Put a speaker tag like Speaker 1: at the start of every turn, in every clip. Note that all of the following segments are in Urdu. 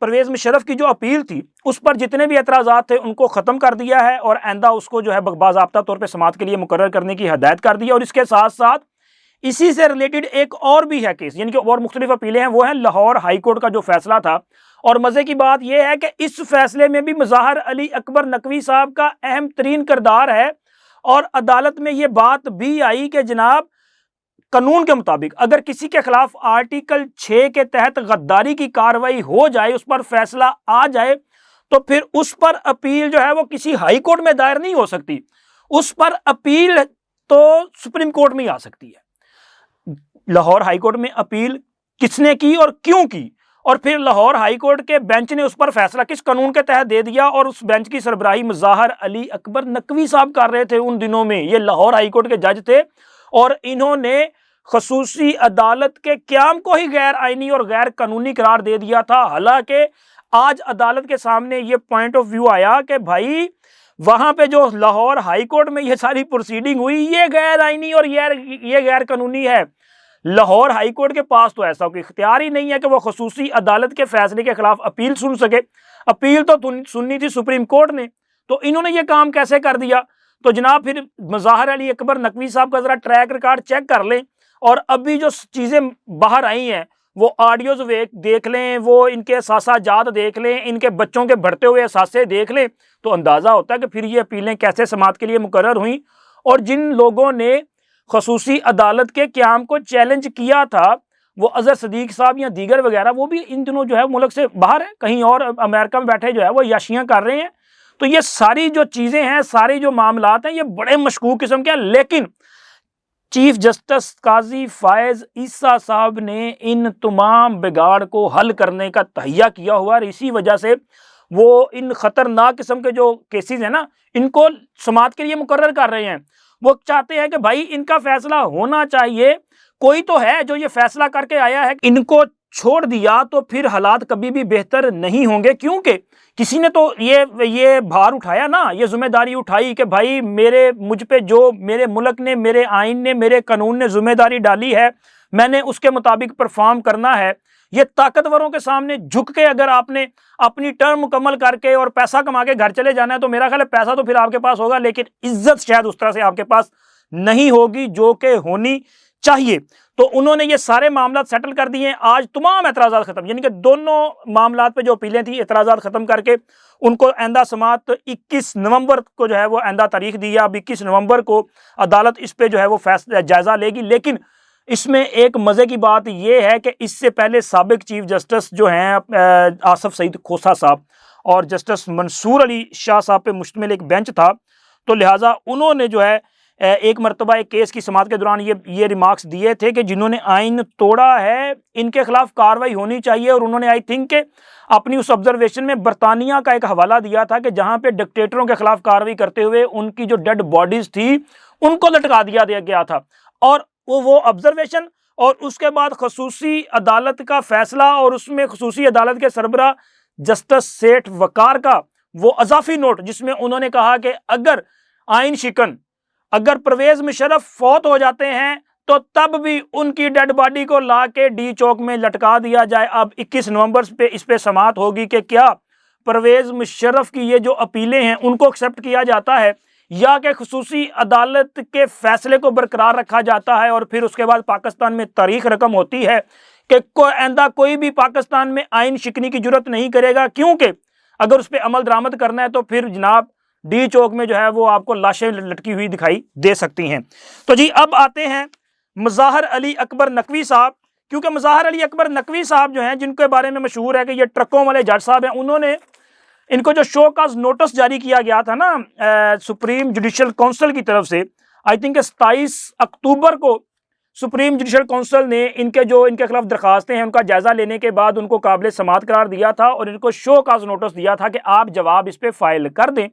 Speaker 1: پرویز مشرف کی جو اپیل تھی اس پر جتنے بھی اعتراضات تھے ان کو ختم کر دیا ہے اور آئندہ اس کو جو ہے باضابطہ طور پہ سماعت کے لیے مقرر کرنے کی ہدایت کر دی ہے۔ اور اس کے ساتھ ساتھ اسی سے ریلیٹڈ ایک اور بھی ہے کیس، یعنی کہ اور مختلف اپیلیں ہیں، وہ ہیں لاہور ہائی کورٹ کا جو فیصلہ تھا۔ اور مزے کی بات یہ ہے کہ اس فیصلے میں بھی مظاہر علی اکبر نقوی صاحب کا اہم ترین کردار ہے، اور عدالت میں یہ بات بھی آئی کہ جناب قانون کے مطابق اگر کسی کے خلاف آرٹیکل 6 کے تحت غداری کی کارروائی ہو جائے، اس پر فیصلہ آ جائے، تو پھر اس پر اپیل جو ہے وہ کسی ہائی کورٹ میں دائر نہیں ہو سکتی، اس پر اپیل تو سپریم کورٹ میں ہی آ سکتی ہے۔ لاہور ہائی کورٹ میں اپیل کس نے کی اور کیوں کی، اور پھر لاہور ہائی کورٹ کے بینچ نے اس پر فیصلہ کس قانون کے تحت دے دیا، اور اس بینچ کی سربراہی مظاہر علی اکبر نقوی صاحب کر رہے تھے ان دنوں میں۔ یہ لاہور ہائی کورٹ کے جج تھے اور انہوں نے خصوصی عدالت کے قیام کو ہی غیر آئینی اور غیر قانونی قرار دے دیا تھا، حالانکہ آج عدالت کے سامنے یہ پوائنٹ آف ویو آیا کہ بھائی وہاں پہ جو لاہور ہائی کورٹ میں یہ ساری پروسیڈنگ ہوئی یہ غیر آئینی اور یہ غیر قانونی ہے۔ لاہور ہائی کورٹ کے پاس تو ایسا کوئی اختیار ہی نہیں ہے کہ وہ خصوصی عدالت کے فیصلے کے خلاف اپیل سن سکے، اپیل تو سننی تھی سپریم کورٹ نے، تو انہوں نے یہ کام کیسے کر دیا؟ تو جناب پھر مظاہر علی اکبر نقوی صاحب کا ذرا ٹریک ریکارڈ چیک کر لیں، اور ابھی جو چیزیں باہر آئی ہیں وہ آڈیوز دیکھ لیں، وہ ان کے احساسات جات دیکھ لیں، ان کے بچوں کے بڑھتے ہوئے احساسے دیکھ لیں، تو اندازہ ہوتا ہے کہ پھر یہ اپیلیں کیسے سماعت کے لیے مقرر ہوئیں۔ اور جن لوگوں نے خصوصی عدالت کے قیام کو چیلنج کیا تھا، وہ اظہر صدیق صاحب یا دیگر وغیرہ، وہ بھی ان دنوں جو ہے ملک سے باہر ہے، کہیں اور امریکہ میں بیٹھے جو ہے وہ عیاشیاں کر رہے ہیں۔ تو یہ ساری جو چیزیں ہیں، سارے جو معاملات ہیں، یہ بڑے مشکوک قسم کے ہیں، لیکن چیف جسٹس قاضی فائز عیسیٰ صاحب نے ان تمام بگاڑ کو حل کرنے کا تہیہ کیا ہوا، اور اسی وجہ سے وہ ان خطرناک قسم کے جو کیسز ہیں نا، ان کو سماعت کے لیے مقرر کر رہے ہیں۔ وہ چاہتے ہیں کہ بھائی ان کا فیصلہ ہونا چاہیے، کوئی تو ہے جو یہ فیصلہ کر کے آیا ہے، ان کو چھوڑ دیا تو پھر حالات کبھی بھی بہتر نہیں ہوں گے، کیونکہ کسی نے تو یہ بھار اٹھایا نا، یہ ذمہ داری اٹھائی کہ بھائی مجھ پہ جو میرے ملک نے، میرے آئین نے، میرے قانون نے ذمہ داری ڈالی ہے، میں نے اس کے مطابق پرفارم کرنا ہے۔ یہ طاقتوروں کے سامنے جھک کے اگر آپ نے اپنی ٹرم مکمل کر کے اور پیسہ کما کے گھر چلے جانا ہے، تو میرا خیال ہے پیسہ تو پھر آپ کے پاس ہوگا، لیکن عزت شاید اس طرح سے آپ کے پاس نہیں ہوگی جو کہ ہونی چاہیے۔ تو انہوں نے یہ سارے معاملات سیٹل کر دیے ہیں، آج تمام اعتراضات ختم، یعنی کہ دونوں معاملات پہ جو اپیلیں تھیں اعتراضات ختم کر کے ان کو آئندہ سماعت 21 نومبر کو جو ہے وہ آئندہ تاریخ دی ہے۔ اب 21 نومبر کو عدالت اس پہ جو ہے وہ فیصلہ جائزہ لے گی، لیکن اس میں ایک مزے کی بات یہ ہے کہ اس سے پہلے سابق چیف جسٹس جو ہیں آصف سعید کھوسہ صاحب اور جسٹس منصور علی شاہ صاحب پہ مشتمل ایک بینچ تھا، تو لہٰذا انہوں نے جو ہے ایک مرتبہ ایک کیس کی سماعت کے دوران یہ ریمارکس دیے تھے کہ جنہوں نے آئین توڑا ہے ان کے خلاف کارروائی ہونی چاہیے، اور انہوں نے آئی تھنک کہ اپنی اس آبزرویشن میں برطانیہ کا ایک حوالہ دیا تھا کہ جہاں پہ ڈکٹیٹروں کے خلاف کارروائی کرتے ہوئے ان کی جو ڈیڈ باڈیز تھی ان کو لٹکا دیا گیا تھا، اور وہ آبزرویشن اور اس کے بعد خصوصی عدالت کا فیصلہ، اور اس میں خصوصی عدالت کے سربراہ جسٹس سیٹھ وقار کا وہ اضافی نوٹ جس میں انہوں نے کہا کہ اگر آئین شکن اگر پرویز مشرف فوت ہو جاتے ہیں تو تب بھی ان کی ڈیڈ باڈی کو لا کے ڈی چوک میں لٹکا دیا جائے۔ اب 21 نومبر پہ اس پہ سماعت ہوگی کہ کیا پرویز مشرف کی یہ جو اپیلیں ہیں ان کو ایکسیپٹ کیا جاتا ہے، یا کہ خصوصی عدالت کے فیصلے کو برقرار رکھا جاتا ہے، اور پھر اس کے بعد پاکستان میں تاریخ رقم ہوتی ہے کہ آئندہ کوئی بھی پاکستان میں آئین شکنی کی جرت نہیں کرے گا، کیونکہ اگر اس پہ عمل درآمد کرنا ہے تو پھر جناب ڈی چوک میں جو ہے وہ آپ کو لاشیں لٹکی ہوئی دکھائی دے سکتی ہیں۔ تو جی اب آتے ہیں مظاہر علی اکبر نقوی صاحب، کیونکہ مظاہر علی اکبر نقوی صاحب جو ہیں جن کے بارے میں مشہور ہے کہ یہ ٹرکوں والے جج صاحب ہیں، انہوں نے ان کو جو شو کاز نوٹس جاری کیا گیا تھا نا سپریم جوڈیشل کونسل کی طرف سے، آئی تھنک 27 اکتوبر کو سپریم جوڈیشل کونسل نے ان کے خلاف درخواستیں ہیں ان کا جائزہ لینے کے بعد ان کو قابل سماعت قرار دیا تھا، اور ان کو شو کاز نوٹس دیا تھا کہ آپ جواب اس پہ فائل کر دیں۔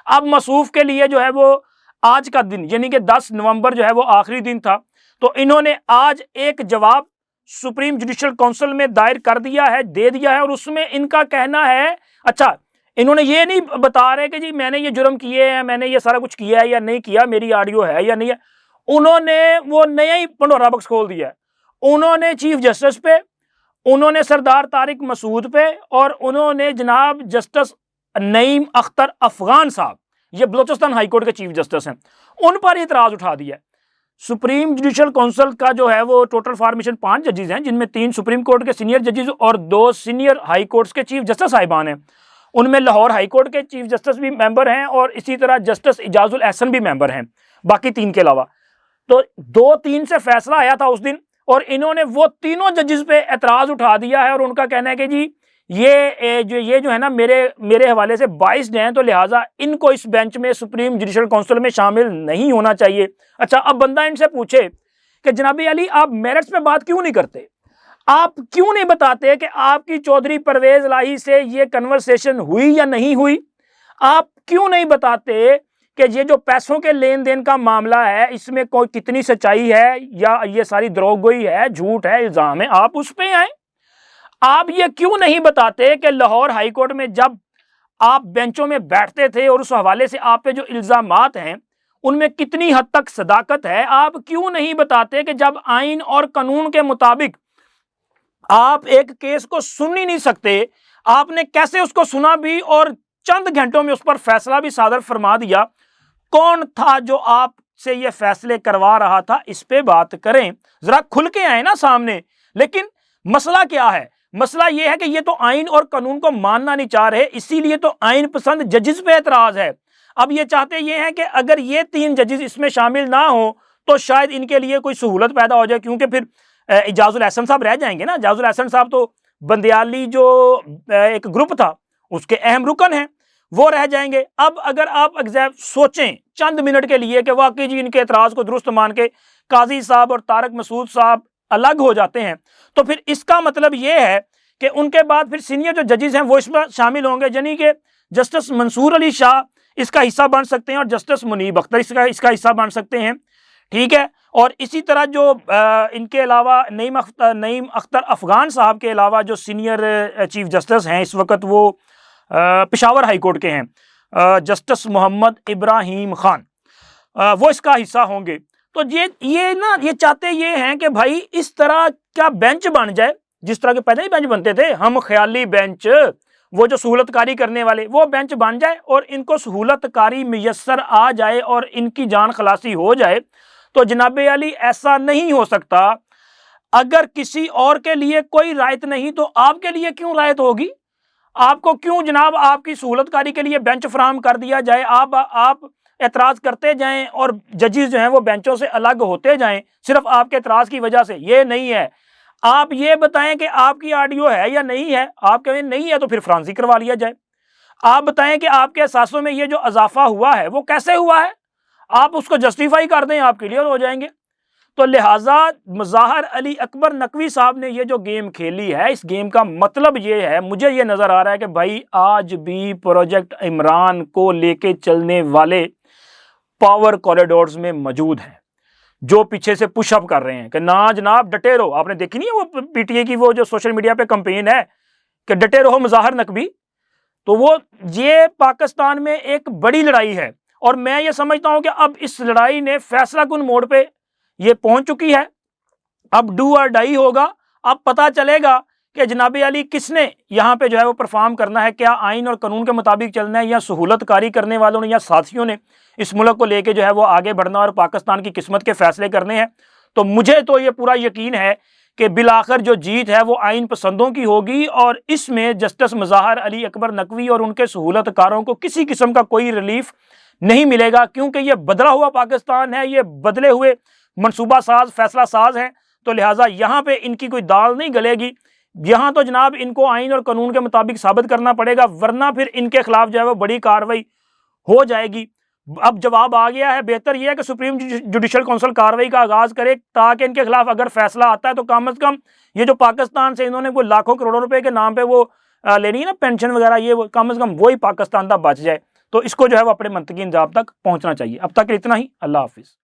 Speaker 1: اب موصوف کے لیے جو ہے وہ آج کا دن یعنی کہ 10 نومبر جو ہے وہ آخری دن تھا، تو انہوں نے آج ایک جواب سپریم جوڈیشل کونسل میں دائر کر دیا ہے، دے دیا ہے، اور اس میں ان کا کہنا ہے، اچھا انہوں نے یہ نہیں بتا رہے کہ جی میں نے یہ جرم کیے ہیں، میں نے یہ سارا کچھ کیا ہے یا نہیں کیا، میری آڈیو ہے یا نہیں ہے، انہوں نے وہ نیا ہی پنڈورا باکس کھول دیا ہے۔ انہوں نے چیف جسٹس پہ انہوں نے سردار طارق مسعود پہ اور انہوں نے جناب جسٹس نعیم اختر افغان صاحب، یہ بلوچستان ہائی کورٹ کے چیف جسٹس ہیں، ان پر اعتراض اٹھا دیا ہے۔ سپریم جوڈیشل کونسل کا جو ہے وہ ٹوٹل فارمیشن 5 ججز ہیں، جن میں 3 سپریم کورٹ کے سینئر ججز اور 2 سینئر ہائی کورٹس کے چیف جسٹس صاحبان ہیں۔ ان میں لاہور ہائی کورٹ کے چیف جسٹس بھی ممبر ہیں اور اسی طرح جسٹس اعجاز الاحسن بھی ممبر ہیں، باقی 3 کے علاوہ۔ تو 2-3 سے فیصلہ آیا تھا اس دن، اور انہوں نے وہ تینوں ججز پہ اعتراض اٹھا دیا ہے، اور ان کا کہنا ہے کہ جی یہ جو ہے نا میرے حوالے سے باعث ہیں، تو لہٰذا ان کو اس بینچ میں سپریم جوڈیشل کونسل میں شامل نہیں ہونا چاہیے۔ اچھا، اب بندہ ان سے پوچھے کہ جناب علی آپ میرٹس پہ بات کیوں نہیں کرتے؟ آپ کیوں نہیں بتاتے کہ آپ کی چودھری پرویز الہی سے یہ کنورسیشن ہوئی یا نہیں ہوئی؟ آپ کیوں نہیں بتاتے کہ یہ جو پیسوں کے لین دین کا معاملہ ہے اس میں کوئی کتنی سچائی ہے یا یہ ساری دروغ گوئی ہے، جھوٹ ہے، الزام ہے؟ آپ اس پہ آئیں۔ آپ یہ کیوں نہیں بتاتے کہ لاہور ہائی کورٹ میں جب آپ بینچوں میں بیٹھتے تھے اور اس حوالے سے آپ پہ جو الزامات ہیں ان میں کتنی حد تک صداقت ہے؟ آپ کیوں نہیں بتاتے کہ جب آئین اور قانون کے مطابق آپ ایک کیس کو سن ہی نہیں سکتے، آپ نے کیسے اس کو سنا بھی اور چند گھنٹوں میں اس پر فیصلہ بھی صادر فرما دیا؟ کون تھا جو آپ سے یہ فیصلے کروا رہا تھا؟ اس پہ بات کریں، ذرا کھل کے آئیں نا سامنے۔ لیکن مسئلہ کیا ہے؟ مسئلہ یہ ہے کہ یہ تو آئین اور قانون کو ماننا نہیں چاہ رہے، اسی لیے تو آئین پسند ججز پہ اعتراض ہے۔ اب یہ چاہتے یہ ہیں کہ اگر یہ 3 ججز اس میں شامل نہ ہوں تو شاید ان کے لیے کوئی سہولت پیدا ہو جائے، کیونکہ پھر اعجاز الاحسن صاحب رہ جائیں گے نا۔ اعجاز الاحسن صاحب تو بندیالی جو ایک گروپ تھا اس کے اہم رکن ہیں، وہ رہ جائیں گے۔ اب اگر آپ سوچیں چند منٹ کے لیے کہ واقعی جی ان کے اعتراض کو درست مان کے قاضی صاحب اور طارق مسعود صاحب الگ ہو جاتے ہیں، تو پھر اس کا مطلب یہ ہے کہ ان کے بعد پھر سینئر جو ججز ہیں وہ اس میں شامل ہوں گے، یعنی کہ جسٹس منصور علی شاہ اس کا حصہ بن سکتے ہیں اور جسٹس منیب اختر اس کا حصہ بن سکتے ہیں، ٹھیک ہے۔ اور اسی طرح جو ان کے علاوہ نعیم اختر افغان صاحب کے علاوہ جو سینئر چیف جسٹس ہیں اس وقت وہ پشاور ہائی کورٹ کے ہیں، جسٹس محمد ابراہیم خان، وہ اس کا حصہ ہوں گے۔ تو یہ چاہتے یہ ہیں کہ بھائی اس طرح کا بینچ بن جائے جس طرح کے پہلے ہی بینچ بنتے تھے، ہم خیالی بینچ، وہ جو سہولت کاری کرنے والے، وہ بینچ بن جائے اور ان کو سہولت کاری میسر آ جائے اور ان کی جان خلاصی ہو جائے۔ تو جناب علی ایسا نہیں ہو سکتا۔ اگر کسی اور کے لیے کوئی رعایت نہیں تو آپ کے لیے کیوں رعایت ہوگی؟ آپ کو کیوں جناب آپ کی سہولت کاری کے لیے بینچ فراہم کر دیا جائے؟ آپ اعتراض کرتے جائیں اور ججز جو ہیں وہ بینچوں سے الگ ہوتے جائیں صرف آپ کے اعتراض کی وجہ سے؟ یہ نہیں ہے۔ آپ یہ بتائیں کہ آپ کی آڈیو ہے یا نہیں ہے۔ آپ کہیں نہیں ہے تو پھر فرانسی کروا لیا جائے۔ آپ بتائیں کہ آپ کے احساسوں میں یہ جو اضافہ ہوا ہے وہ کیسے ہوا ہے، آپ اس کو جسٹیفائی کر دیں، آپ کلیئر ہو جائیں گے۔ تو لہٰذا مظاہر علی اکبر نقوی صاحب نے یہ جو گیم کھیلی ہے، اس گیم کا مطلب یہ ہے، مجھے یہ نظر آ رہا ہے کہ بھائی آج بھی پروجیکٹ عمران کو لے کے چلنے والے پاور کوریڈورز میں موجود ہیں، جو پیچھے سے پش اپ کر رہے ہیں کہ نا جناب ڈٹے رہو۔ آپ نے دیکھی نہیں ہے وہ پی ٹی اے کی وہ جو سوشل میڈیا پہ کمپین ہے کہ ڈٹے رہو مظاہر نقوی؟ تو وہ یہ پاکستان میں ایک بڑی لڑائی ہے، اور میں یہ سمجھتا ہوں کہ اب اس لڑائی نے فیصلہ کن موڑ پہ یہ پہنچ چکی ہے۔ اب ڈو اور ڈائی ہوگا، اب پتہ چلے گا کہ جناب علی کس نے یہاں پہ جو ہے وہ پرفارم کرنا ہے، کیا آئین اور قانون کے مطابق چلنا ہے، یا سہولت کاری کرنے والوں نے یا ساتھیوں نے اس ملک کو لے کے جو ہے وہ آگے بڑھنا اور پاکستان کی قسمت کے فیصلے کرنے ہیں۔ تو مجھے تو یہ پورا یقین ہے کہ بالآخر جو جیت ہے وہ آئین پسندوں کی ہوگی، اور اس میں جسٹس مظاہر علی اکبر نقوی اور ان کے سہولت کاروں کو کسی قسم کا کوئی ریلیف نہیں ملے گا، کیونکہ یہ بدلا ہوا پاکستان ہے، یہ بدلے ہوئے منصوبہ ساز فیصلہ ساز ہیں۔ تو لہٰذا یہاں پہ ان کی کوئی دال نہیں گلے گی، یہاں تو جناب ان کو آئین اور قانون کے مطابق ثابت کرنا پڑے گا، ورنہ پھر ان کے خلاف جو ہے وہ بڑی کارروائی ہو جائے گی۔ اب جواب آ گیا ہے، بہتر یہ ہے کہ سپریم جوڈیشل کونسل کارروائی کا آغاز کرے، تاکہ ان کے خلاف اگر فیصلہ آتا ہے تو کم از کم یہ جو پاکستان سے انہوں نے وہ لاکھوں کروڑوں روپے کے نام پہ وہ لینی ہے نا پینشن وغیرہ، یہ کم از کم وہی پاکستان تک بچ جائے۔ تو اس کو جو ہے وہ اپنے منطقی انجام تک پہنچنا چاہیے۔ اب تک اتنا ہی، اللہ حافظ۔